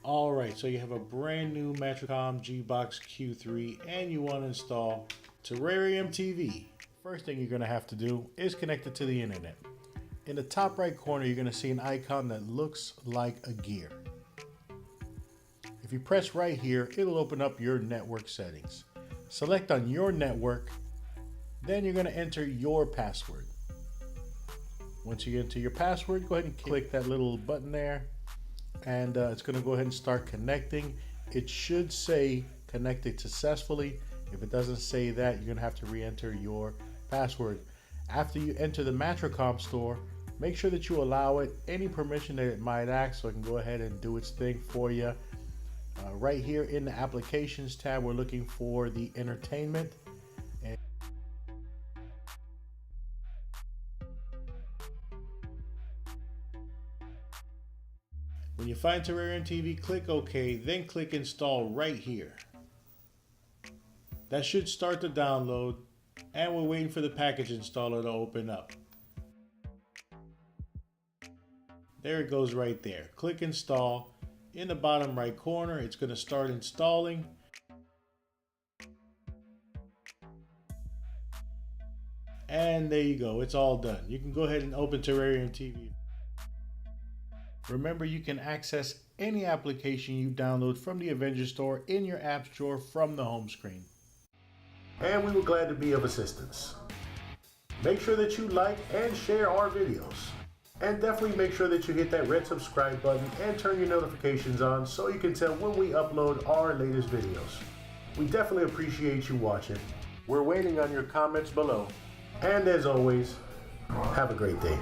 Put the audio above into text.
Alright, so you have a brand new Matricom G-Box Q3 and you want to install Terrarium TV. First thing you're going to have to do is connect it to the internet. In the top right corner, you're going to see an icon that looks like a gear. If you press right here, it'll open up your network settings. Select on your network, then you're going to enter your password. Once you get into your password, go ahead and click that little button there, and it's going to go ahead and start connecting. It should say connected successfully. If it doesn't say that, you're going to have to re-enter your password. After you enter the Matricom store, make sure that you allow it any permission that it might ask so it can go ahead and do its thing for you. Right here in the applications tab, we're looking for the entertainment. And when you find Terrarium TV, click OK, then click install right here. That should start the download, and we're waiting for the package installer to open up. There it goes right there. Click install. In the bottom right corner, it's going to start installing. And there you go, it's all done. You can go ahead and open Terrarium TV. Remember, you can access any application you download from the Avengers Store in your App Store from the home screen. And we were glad to be of assistance. Make sure that you like and share our videos. And definitely make sure that you hit that red subscribe button and turn your notifications on so you can tell when we upload our latest videos. We definitely appreciate you watching. We're waiting on your comments below. And as always, have a great day.